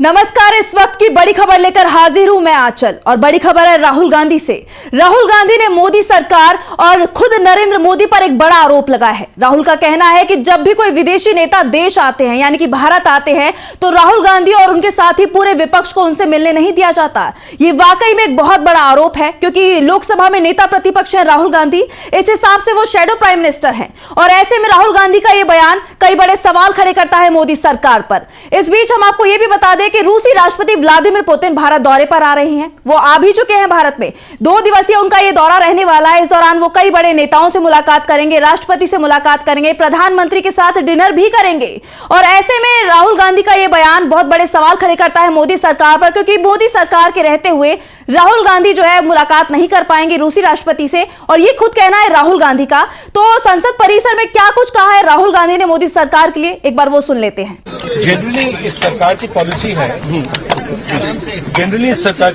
नमस्कार। इस वक्त की बड़ी खबर लेकर हाजिर हूं मैं आंचल और बड़ी खबर है राहुल गांधी से। राहुल गांधी ने मोदी सरकार और खुद नरेंद्र मोदी पर एक बड़ा आरोप लगाया है। राहुल का कहना है कि जब भी कोई विदेशी नेता देश आते हैं यानी कि भारत आते हैं तो राहुल गांधी और उनके साथ ही पूरे विपक्ष को उनसे मिलने नहीं दिया जाता। ये वाकई में एक बहुत बड़ा आरोप है क्योंकि लोकसभा में नेता प्रतिपक्ष है राहुल गांधी। इस हिसाब से वो शैडो प्राइम मिनिस्टर हैं और ऐसे में राहुल गांधी का यह बयान कई बड़े सवाल खड़े करता है मोदी सरकार पर। इस बीच हम आपको यह भी बता दें कि रूसी राष्ट्रपति व्लादिमीर पुतिन भारत दौरे पर आ रहे हैं। वो आ भी चुके हैं भारत में। 2 दिवसीय उनका ये दौरा रहने वाला है। इस दौरान वो कई बड़े नेताओं से मुलाकात करेंगे, राष्ट्रपति से मुलाकात करेंगे, प्रधानमंत्री के साथ डिनर भी करेंगे। और ऐसे में राहुल गांधी का ये बयान बहुत बड़े सवाल खड़े करता है मोदी सरकार पर, क्योंकि मोदी सरकार के रहते हुए राहुल गांधी जो है मुलाकात नहीं कर पाएंगे रूसी राष्ट्रपति से। और ये खुद कहना है राहुल गांधी का। तो संसद परिसर में क्या कुछ कहा है राहुल गांधी ने मोदी सरकार के लिए, एक बार वो सुन लेते हैं। जनरली इस सरकार की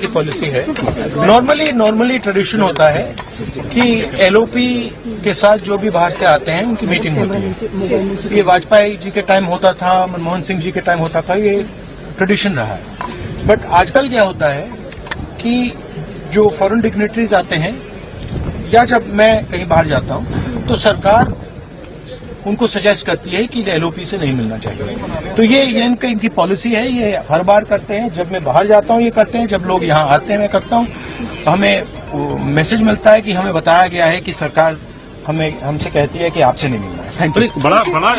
पॉलिसी है, नॉर्मली ट्रेडिशन होता है कि एलओपी के साथ जो भी बाहर से आते हैं उनकी मीटिंग होती है। ये वाजपेयी जी के टाइम होता था, मनमोहन सिंह जी के टाइम होता था, ये ट्रेडिशन रहा है। बट आजकल क्या होता है कि जो फॉरेन डिग्नेटरीज आते हैं या जब मैं कहीं बाहर जाता हूं तो सरकार उनको सजेस्ट करती है कि एलओपी से नहीं मिलना चाहिए। तो ये इनकी पॉलिसी है। ये हर बार करते हैं। जब मैं बाहर जाता हूं ये करते हैं, जब लोग यहाँ आते हैं मैं करता हूं। तो हमें मैसेज मिलता है कि हमें बताया गया है कि सरकार हमसे कहती है कि आपसे नहीं मिलना है।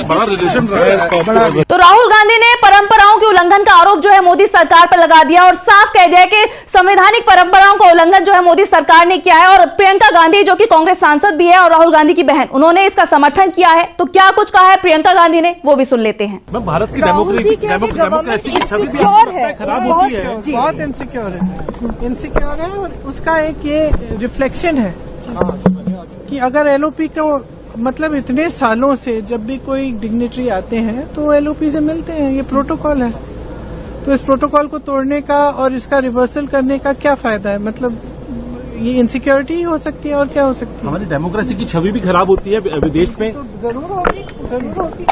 बड़ा रिलेशन रहा है। तो राहुल गांधी ने परंपराओं के उल्लंघन का आरोप जो है मोदी सरकार पर लगा दिया और साफ कह दिया कि संवैधानिक परंपराओं का उल्लंघन जो है मोदी सरकार ने किया है। और प्रियंका गांधी जो कि कांग्रेस सांसद भी है और राहुल गांधी की बहन, उन्होंने इसका समर्थन किया है। तो क्या कुछ कहा है प्रियंका गांधी ने, वो भी सुन लेते हैं। भारत की डेमोक्रेसी की छवि भी खराब होती है, बहुत इनसिक्योर है और उसका एक ये रिफ्लेक्शन है कि अगर एलओपी को मतलब इतने सालों से जब भी कोई डिग्नेटरी आते हैं तो एलओपी से मिलते हैं, ये प्रोटोकॉल है। तो इस प्रोटोकॉल को तोड़ने का और इसका रिवर्सल करने का क्या फायदा है? मतलब ये इनसिक्योरिटी हो सकती है और क्या हो सकती है? हमारी डेमोक्रेसी की छवि भी खराब होती है विदेश में। तो जरूर होगी।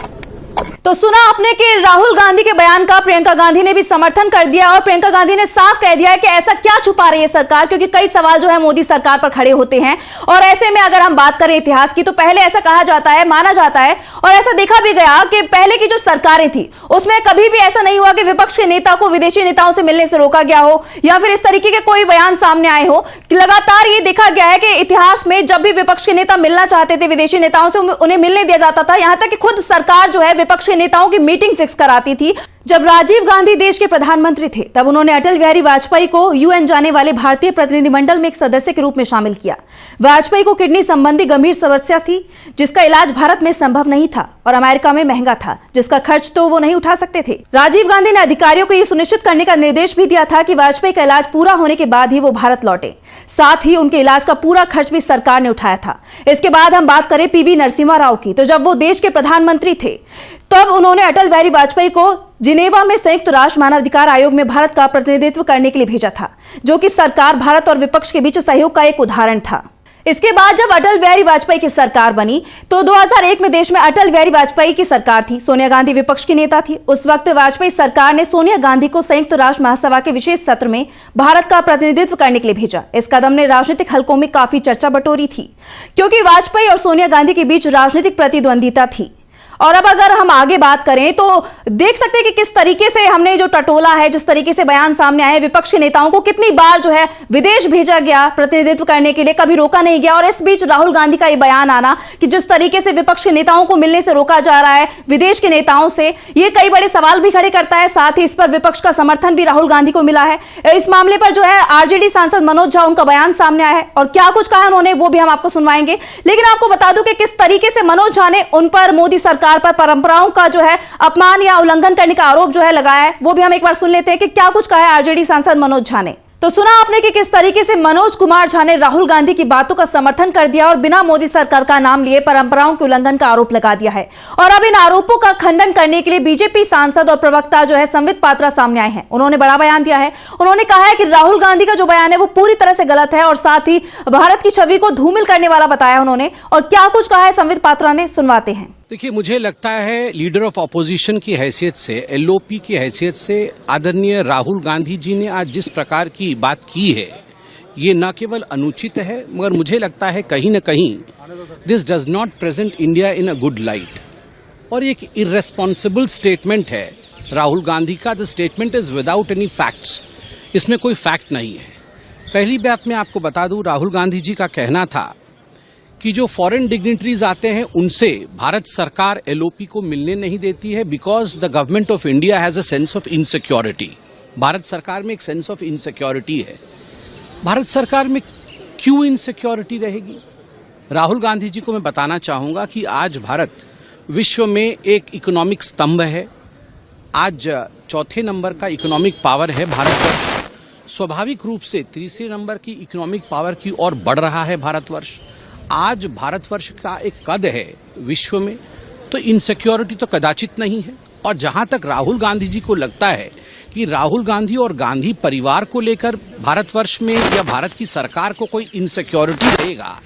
तो सुना आपने कि राहुल गांधी के बयान का प्रियंका गांधी ने भी समर्थन कर दिया और प्रियंका गांधी ने साफ कह दिया है कि ऐसा क्या छुपा रही है सरकार, क्योंकि कई सवाल जो है मोदी सरकार पर खड़े होते हैं। और ऐसे में अगर हम बात करें इतिहास की तो पहले ऐसा कहा जाता है, माना जाता है और ऐसा देखा भी गया कि पहले की जो सरकारें थी उसमें कभी भी ऐसा नहीं हुआ कि विपक्ष के नेता को विदेशी नेताओं से मिलने से रोका गया हो या फिर इस तरीके के कोई बयान सामने आए हो। लगातार ये देखा गया है कि इतिहास में जब भी विपक्ष के नेता मिलना चाहते थे विदेशी नेताओं से, उन्हें मिलने दिया जाता था। यहां तक कि खुद सरकार जो है विपक्ष के नेताओं की मीटिंग फिक्स कराती थी। जब राजीव गांधी देश के प्रधानमंत्री थे तब उन्होंने अटल बिहारी वाजपेयी को यूएन जाने वाले भारतीय प्रतिनिधिमंडल में एक सदस्य के रूप में शामिल किया। वाजपेयी को किडनी संबंधी गंभीर समस्या थी जिसका इलाज भारत में संभव नहीं था और अमेरिका में महंगा था, जिसका खर्च तो वो नहीं उठा सकते थे। राजीव गांधी ने अधिकारियों को यह सुनिश्चित करने का निर्देश भी दिया था कि वाजपेयी का इलाज पूरा होने के बाद ही वो भारत लौटे। साथ ही उनके इलाज का पूरा खर्च भी सरकार ने उठाया था। इसके बाद हम बात करें पीवी नरसिम्हा राव की, तो जब वो देश के प्रधानमंत्री थे तब उन्होंने अटल बिहारी वाजपेयी को जिनेवा में संयुक्त राष्ट्र मानवाधिकार आयोग में भारत का प्रतिनिधित्व करने के लिए भेजा था, जो कि सरकार, भारत और विपक्ष के बीच सहयोग का एक उदाहरण था। इसके बाद जब अटल बिहारी वाजपेयी की सरकार बनी तो 2001 में देश में अटल बिहारी वाजपेयी की सरकार थी। सोनिया गांधी विपक्ष की नेता थी। उस वक्त वाजपेयी सरकार ने सोनिया गांधी को संयुक्त राष्ट्र महासभा के विशेष सत्र में भारत का प्रतिनिधित्व करने के लिए भेजा। इस कदम ने राजनीतिक हलकों में काफी चर्चा बटोरी थी क्योंकि वाजपेयी और सोनिया गांधी के बीच राजनीतिक प्रतिद्वंदिता थी। और अब अगर हम आगे बात करें तो देख सकते हैं कि किस तरीके से हमने जो टटोला है, जिस तरीके से बयान सामने आए, विपक्ष के नेताओं को कितनी बार जो है विदेश भेजा गया प्रतिनिधित्व करने के लिए, कभी रोका नहीं गया। और इस बीच राहुल गांधी का ये बयान आना कि जिस तरीके से विपक्ष के नेताओं को मिलने से रोका जा रहा है विदेश के नेताओं से, ये कई बड़े सवाल भी खड़े करता है। साथ ही इस पर विपक्ष का समर्थन भी राहुल गांधी को मिला है। इस मामले पर जो है आरजेडी सांसद मनोज झा, उनका बयान सामने आया है और क्या कुछ कहा उन्होंने वो भी हम आपको सुनवाएंगे। लेकिन आपको बता दूं कि किस तरीके से मनोज झा ने उन पर, मोदी सरकार पर परंपराओं का जो है अपमान या उल्लंघन करने का आरोप जो है लगाया है, वो भी हम एक बार सुन लेते हैं कि क्या कुछ कहा है आरजेडी सांसद मनोज झा ने। तो सुना आपने कि किस तरीके से मनोज कुमार झा ने राहुल गांधी की बातों का समर्थन कर दिया और बिना मोदी सरकार का नाम लिए परंपराओं के उल्लंघन का आरोप लगा दिया है। और अब इन आरोपों का खंडन करने के लिए बीजेपी सांसद और प्रवक्ता जो है संबित पात्रा सामने आए हैं। उन्होंने बड़ा बयान दिया है। उन्होंने कहा है कि राहुल गांधी का जो बयान है वो पूरी तरह से गलत है और साथ ही भारत की छवि को धूमिल करने वाला बताया उन्होंने। और क्या कुछ कहा है संबित पात्रा ने, सुनवाते हैं। देखिए, मुझे लगता है लीडर ऑफ ऑपोजिशन की हैसियत से, एलओपी की हैसियत से आदरणीय राहुल गांधी जी ने आज जिस प्रकार की बात की है, ये न केवल अनुचित है, मगर मुझे लगता है कहीं न कहीं this does not present India in a good light. और एक इर्रेस्पॉन्सिबल स्टेटमेंट है राहुल गांधी का। The statement is without any facts. इसमें कोई फैक्ट नहीं है। पहली बात मैं आपको बता दूं, राहुल गांधी जी का कहना था कि जो फॉरेन डिग्निटरीज आते हैं उनसे भारत सरकार एलओपी को मिलने नहीं देती है because the government of India has a sense of insecurity. Bharat सरकार में एक सेंस ऑफ इनसिक्योरिटी है। भारत सरकार में क्यों इनसिक्योरिटी रहेगी? राहुल गांधी जी को मैं बताना चाहूंगा कि आज भारत विश्व में एक इकोनॉमिक स्तंभ है। आज चौथे नंबर का इकोनॉमिक पावर है भारतवर्ष। स्वाभाविक रूप से तीसरे नंबर की इकोनॉमिक पावर की ओर बढ़ रहा है भारतवर्ष। आज भारतवर्ष का एक कद है विश्व में, तो इनसिक्योरिटी तो कदाचित नहीं है। और जहां तक राहुल गांधी जी को लगता है कि राहुल गांधी और गांधी परिवार को लेकर भारतवर्ष में या भारत की सरकार को कोई इनसिक्योरिटी रहेगा,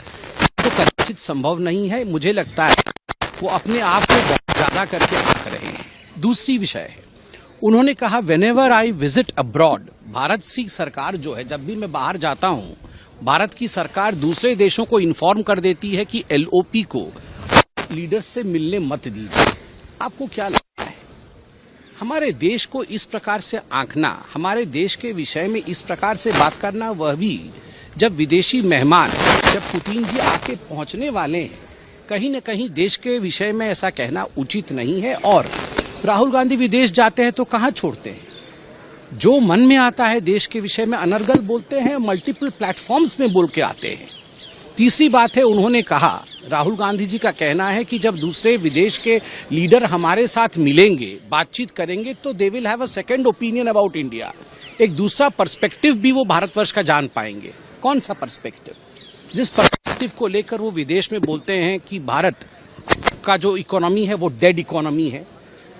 तो कदाचित संभव नहीं है। मुझे लगता है वो अपने आप को बहुत ज्यादा करके आंक रहे हैं। दूसरी विषय है, उन्होंने कहा whenever I visit abroad, Bharat की सरकार जो है, जब भी मैं बाहर जाता हूं, भारत की सरकार दूसरे देशों को इन्फॉर्म कर देती है कि एलओपी को लीडर्स से मिलने मत दीजिए। आपको क्या लगता है, हमारे देश को इस प्रकार से आंकना, हमारे देश के विषय में इस प्रकार से बात करना, वह भी जब विदेशी मेहमान, जब पुतिन जी आके पहुंचने वाले हैं, कहीं न कहीं देश के विषय में ऐसा कहना उचित नहीं है। और राहुल गांधी विदेश जाते हैं तो कहां छोड़ते हैं? जो मन में आता है देश के विषय में अनर्गल बोलते हैं, मल्टीपल प्लेटफॉर्म्स में बोल के आते हैं। तीसरी बात है, उन्होंने कहा, राहुल गांधी जी का कहना है कि जब दूसरे विदेश के लीडर हमारे साथ मिलेंगे, बातचीत करेंगे, तो they will have a second opinion about India. एक दूसरा पर्सपेक्टिव भी वो भारतवर्ष का जान पाएंगे। कौन सा पर्सपेक्टिव? जिस पर्सपेक्टिव को लेकर वो विदेश में बोलते हैं कि भारत का जो इकोनॉमी है वो डेड इकोनॉमी है,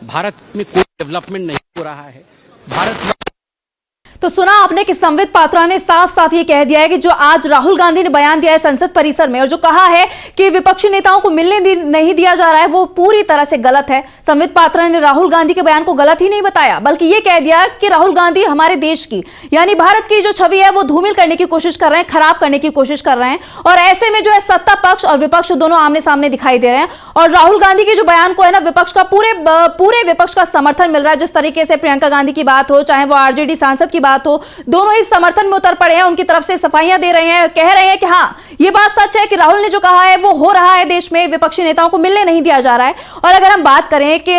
भारत में कोई डेवलपमेंट नहीं हो रहा है, भारत। तो सुना आपने कि संबित पात्रा ने साफ साफ ये कह दिया है कि जो आज राहुल गांधी ने बयान दिया है संसद परिसर में और जो कहा है कि विपक्षी नेताओं को मिलने नहीं दिया जा रहा है, वो पूरी तरह से गलत है। संबित पात्रा ने राहुल गांधी के बयान को गलत ही नहीं बताया, बल्कि ये कह दिया कि राहुल गांधी हमारे देश की, यानी भारत की जो छवि है वो धूमिल करने की कोशिश कर रहे हैं, खराब करने की कोशिश कर रहे हैं। और ऐसे में जो है सत्ता पक्ष और विपक्ष दोनों आमने सामने दिखाई दे रहे हैं। और राहुल गांधी के जो बयान को है ना, विपक्ष का पूरे विपक्ष का समर्थन मिल रहा है। जिस तरीके से प्रियंका गांधी की बात हो, चाहे वो आरजेडी सांसद की बात हो, दोनों ही समर्थन में उतर पड़े हैं, उनकी तरफ से सफाइयां दे रहे हैं, कह रहे हैं कि हाँ, ये बात सच है कि राहुल ने जो कहा है वो हो रहा है, देश में विपक्षी नेताओं को मिलने नहीं दिया जा रहा है। और अगर हम बात करें कि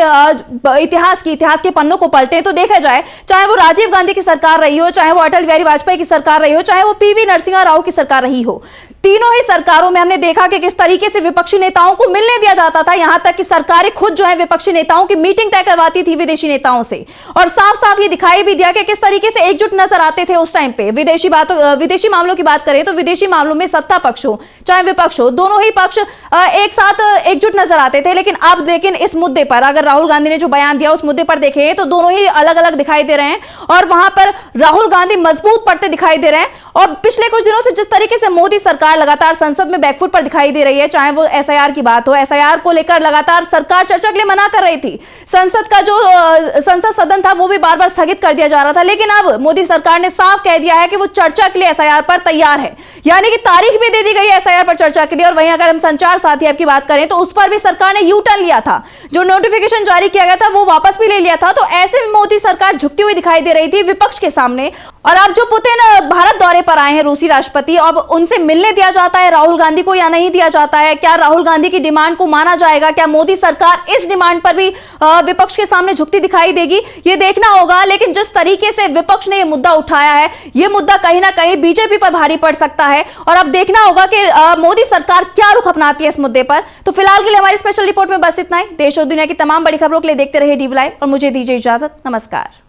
इतिहास के पन्नों को पलटें तो देखा जाए, चाहे वो राजीव गांधी की सरकार रही हो, चाहे वो अटल बिहारी वाजपेयी की सरकार रही हो, चाहे वो पीवी नरसिम्हा राव की सरकार रही हो, तीनों ही सरकारों में हमने देखा कि किस तरीके से विपक्षी नेताओं को मिलने दिया जाता था। यहां तक कि सरकारें खुद जो है विपक्षी नेताओं की मीटिंग तय करवाती थी विदेशी नेताओं से। और साफ साफ ये दिखाई भी दिया कि किस तरीके से एकजुट नजर आते थे उस टाइम पे। विदेशी मामलों की बात करें तो विदेशी मामलों में सत्ता पक्ष हो चाहे विपक्ष हो, दोनों ही पक्ष एक साथ एकजुट नजर आते थे। लेकिन इस मुद्दे पर अगर राहुल गांधी ने जो बयान दिया उस मुद्दे पर देखें तो दोनों ही अलग अलग दिखाई दे रहे हैं और वहां पर राहुल गांधी मजबूत पड़ते दिखाई दे रहे हैं। और पिछले कुछ दिनों से जिस तरीके से मोदी सरकार लगातार संसद में बैकफुट पर दिखाई दे रही है, चाहे वो एसआईआर की बात हो, एसआईआर को लेकर लगातार सरकार चर्चा के लिए मना कर रही थी। संसद का जो संसद सदन था वो भी बार बार स्थगित कर दिया जा रहा था। लेकिन अब मोदी सरकार ने साफ कह दिया है कि वो चर्चा के लिए एसआईआर पर तैयार है, यानी कि तारीख भी दे दी गई है एसआईआर पर चर्चा के लिए। और वहीं अगर हम संचार साथी ऐप की बात करें तो उस पर भी सरकार ने यू टर्न लिया था, जो नोटिफिकेशन जारी किया गया था वो वापस भी ले लिया था। तो ऐसे में मोदी सरकार झुकती हुई दिखाई दे रही थी विपक्ष के सामने। और अब जो पुतिन भारत दौरे पर आए हैं, रूसी राष्ट्रपति, अब उनसे मिलने दिया जाता है राहुल गांधी को या नहीं दिया जाता है? क्या राहुल गांधी की डिमांड को माना जाएगा? क्या मोदी सरकार इस डिमांड पर भी विपक्ष के सामने झुकती दिखाई देगी? ये देखना होगा। लेकिन जिस तरीके से विपक्ष ने यह मुद्दा उठाया है, यह मुद्दा कहीं ना कहीं बीजेपी पर भारी पड़ सकता है। और अब देखना होगा कि मोदी सरकार क्या रुख अपनाती है इस मुद्दे पर। तो फिलहाल के लिए हमारी स्पेशल रिपोर्ट में बस इतना ही। देश और दुनिया की तमाम बड़ी खबरों के लिए देखते रहिए DV लाइव और मुझे दीजिए इजाजत। नमस्कार।